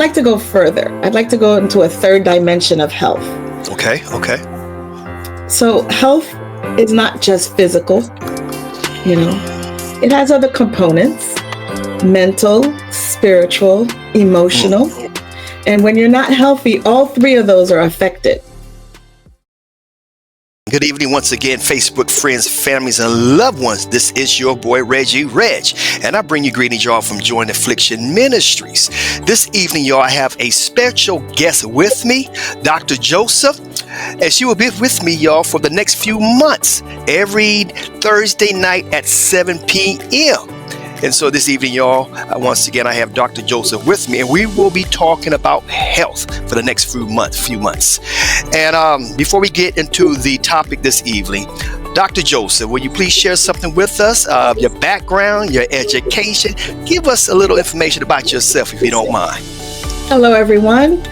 like to go further. I'd like to go into a third dimension of health. Okay. So health is not just physical, it has other components: mental, spiritual, emotional. And when you're not healthy, all three of those are affected. Good evening once again, Facebook friends, families, and loved ones. This is your boy Reggie Reg, and I bring you greetings, y'all, from Joy and Affliction Ministries. This evening, y'all, I have a special guest with me, Dr. Joseph, and she will be with me, y'all, for the next few months, every Thursday night at 7 p.m. And so this evening, y'all, once again, I have Dr. Joseph with me, and we will be talking about health for the next few months. And before we get into the topic this evening, Dr. Joseph, will you please share something with us? Your background, your education. Give us a little information about yourself, if you don't mind. Hello, everyone.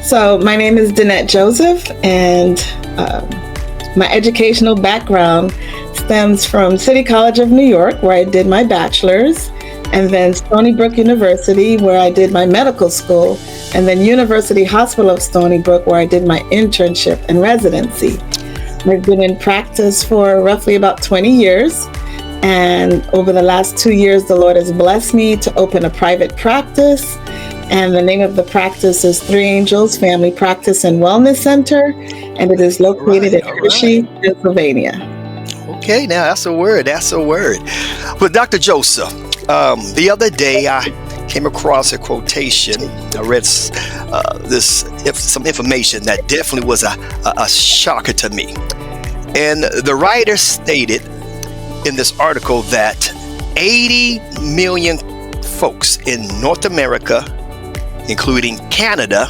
So my name is Danette Joseph, and my educational background stems from City College of New York, where I did my bachelor's, and then Stony Brook University, where I did my medical school, and then University Hospital of Stony Brook, where I did my internship and residency. I've been in practice for roughly about 20 years, and over the last 2 years, the Lord has blessed me to open a private practice, and the name of the practice is Three Angels Family Practice and Wellness Center, and it is located in Hershey, Pennsylvania. Okay, now that's a word. But Dr. Joseph, the other day I came across a quotation. I read some information that definitely was a shocker to me. And the writer stated in this article that 80 million folks in North America, including Canada,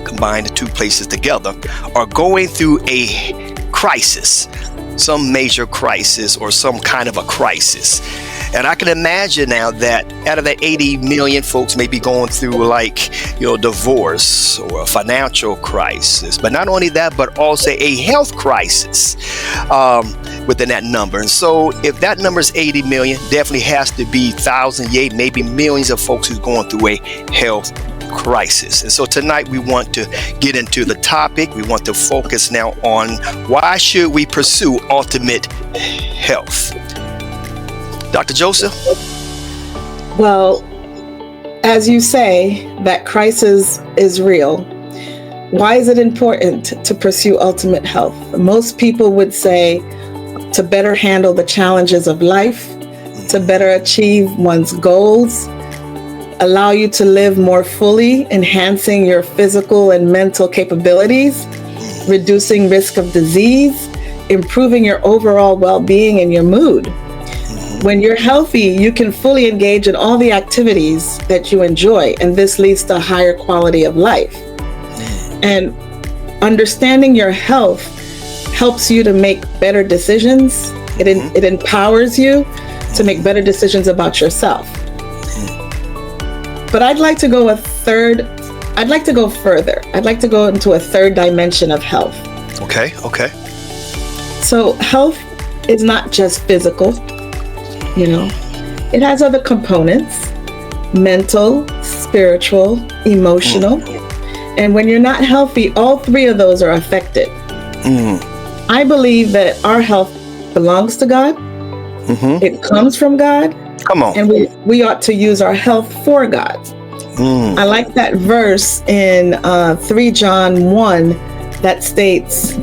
combined the two places together, are going through a crisis. Some major crisis or some kind of a crisis. And I can imagine now that out of that 80 million folks may be going through divorce or a financial crisis. But not only that, but also a health crisis within that number. And so if that number is 80 million, definitely has to be thousands, maybe millions of folks who's going through a health crisis. And so tonight we want to get into the topic. We want to focus now on why should we pursue ultimate health. Dr. Joseph? Well, as you say, that crisis is real. Why is it important to pursue ultimate health? Most people would say to better handle the challenges of life, to better achieve one's goals, allow you to live more fully, enhancing your physical and mental capabilities, reducing risk of disease, improving your overall well-being and your mood. When you're healthy, you can fully engage in all the activities that you enjoy, and this leads to a higher quality of life. And understanding your health helps you to make better decisions. It empowers you to make better decisions about yourself. But I'd like to go further. I'd like to go into a third dimension of health. Okay. So health is not just physical, it has other components: mental, spiritual, emotional. And when you're not healthy, all three of those are affected. I believe that our health belongs to God. It comes from God. Come on. And we ought to use our health for God. I like that verse in 3 John 1 that states,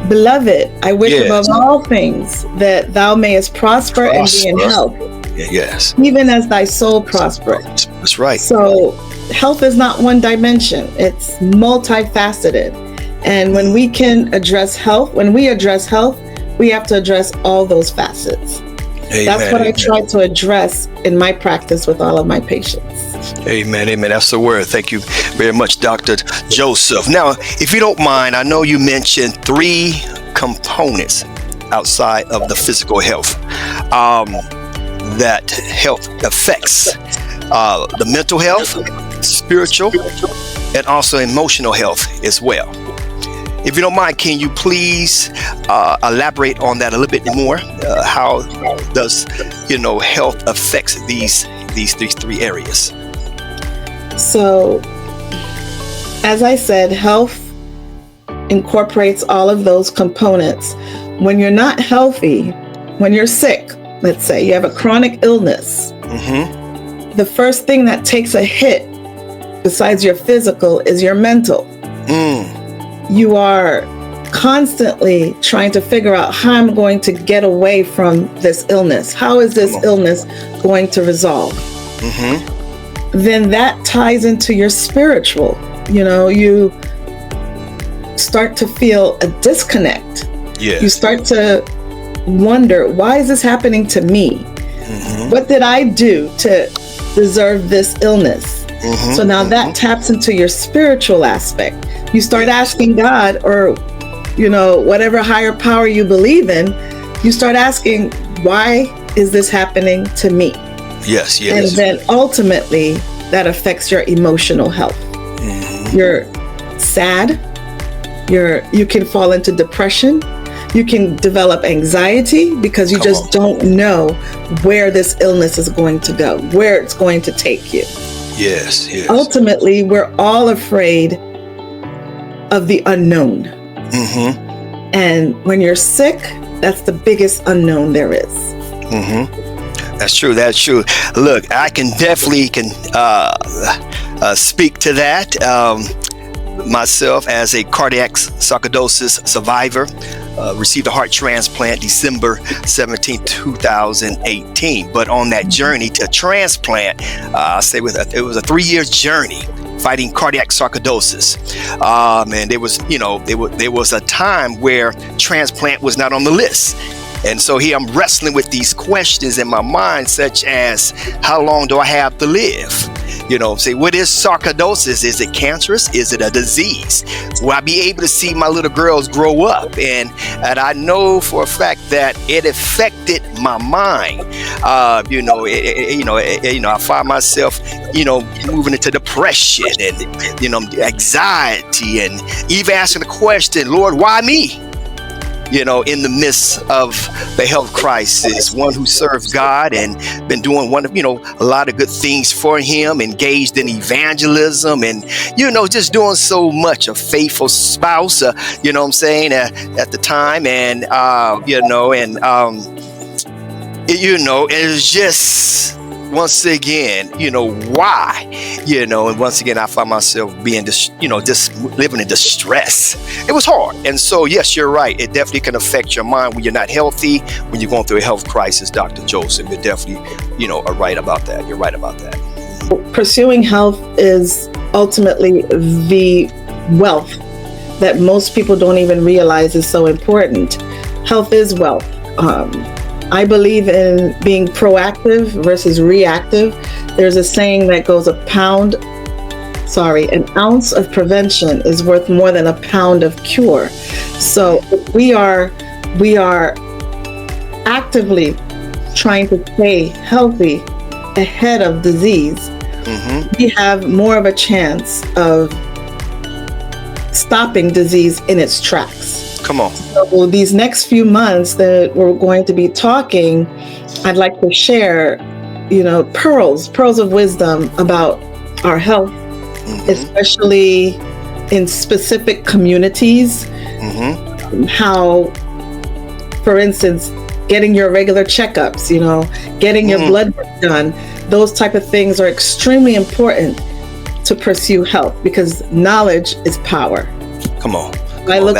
"Beloved, I wish above all things that thou mayest prosper and be in health, Yes. even as thy soul prospereth." That's right. So health is not one dimension. It's multifaceted. And when we address health, we have to address all those facets. Amen, that's what I try to address in my practice with all of my patients. Amen. That's the word. Thank you very much, Dr. Joseph. Now, if you don't mind, I know you mentioned 3 components outside of the physical health that health affects. The mental health, spiritual, and also emotional health as well. If you don't mind, can you please elaborate on that a little bit more? How does health affects these 3 areas? So as I said, health incorporates all of those components. When you're not healthy, when you're sick, let's say you have a chronic illness, the first thing that takes a hit besides your physical is your mental. You are constantly trying to figure out how I'm going to get away from this illness. How is this illness going to resolve? Then that ties into your spiritual. You start to feel a disconnect. Yes. You start to wonder, why is this happening to me? What did I do to deserve this illness? So now that taps into your spiritual aspect. You start asking God, or whatever higher power you believe in, you start asking, why is this happening to me? Yes. And then ultimately that affects your emotional health. You're sad. You can fall into depression. You can develop anxiety because you just don't know where this illness is going to go, where it's going to take you. Yes. Ultimately, we're all afraid of the unknown. And when you're sick, that's the biggest unknown there is. That's true. Look, I can definitely speak to that. Myself, as a cardiac sarcoidosis survivor, received a heart transplant December 17, 2018. But on that journey to transplant, it was a 3-year journey fighting cardiac sarcoidosis. And there was a time where transplant was not on the list. And so here I'm wrestling with these questions in my mind, such as, how long do I have to live? Say, what is sarcoidosis? Is it cancerous? Is it a disease? Will I be able to see my little girls grow up? And I know for a fact that it affected my mind. I find myself, moving into depression and, anxiety, and even asking the question, Lord, why me? In the midst of the health crisis, one who serves God and been doing a lot of good things for him, engaged in evangelism and, just doing so much, a faithful spouse, at the time. And, it was just, once again, why, and once again, I find myself being just living in distress. It was hard. And so, yes, you're right. It definitely can affect your mind when you're not healthy, when you're going through a health crisis, Dr. Joseph. You're definitely, are right about that. You're right about that. Pursuing health is ultimately the wealth that most people don't even realize is so important. Health is wealth. I believe in being proactive versus reactive. There's a saying that goes, an ounce of prevention is worth more than a pound of cure. So we are actively trying to stay healthy ahead of disease. We have more of a chance of stopping disease in its tracks. Come on. So these next few months that we're going to be talking, I'd like to share, pearls of wisdom about our health, especially in specific communities. How, for instance, getting your regular checkups, getting your blood work done, those type of things are extremely important to pursue health because knowledge is power. Come on. I look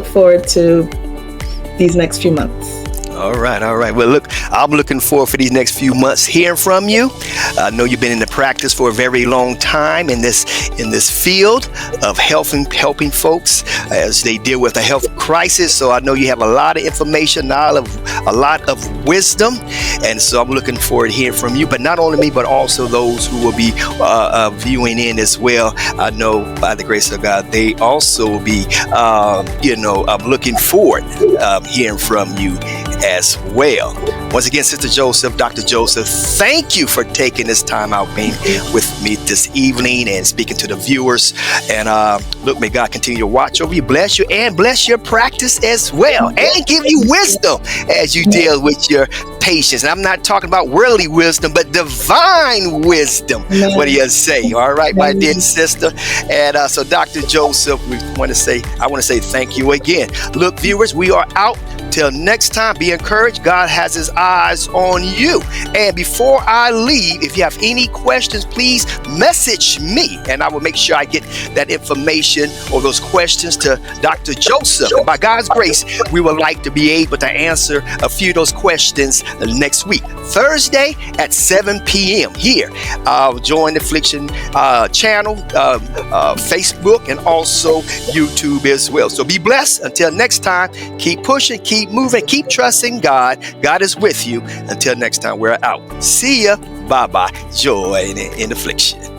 forward to these next few months. All right. Well, look, I'm looking forward for these next few months hearing from you. I know you've been in the practice for a very long time in this field of helping folks as they deal with a health crisis. So I know you have a lot of information, a lot of wisdom. And so I'm looking forward to hearing from you, but not only me, but also those who will be viewing in as well. I know by the grace of God, they also will be, I'm looking forward hearing from you as well. Once again, Sister Joseph, Dr. Joseph, thank you for taking this time out being with me this evening and speaking to the viewers. And look, may God continue to watch over you, bless you, and bless your practice as well, and give you wisdom as you deal with your patients. And I'm not talking about worldly wisdom, but divine wisdom. What do you say? All right, my dear sister. And so, Dr. Joseph, I want to say thank you again. Look, viewers, we are out. Till next time, be encouraged. God has his eyes on you. And before I leave, if you have any questions, please message me, and I will make sure I get that information or those questions to Dr. Joseph. And by God's grace, we would like to be able to answer a few of those questions next week, Thursday at 7 p.m. here. Join the Affliction channel, Facebook, and also YouTube as well. So be blessed. Until next time, keep pushing, keep moving, keep trusting God. God is with you. Until next time, we're out. See ya. Bye-bye. Joy in affliction.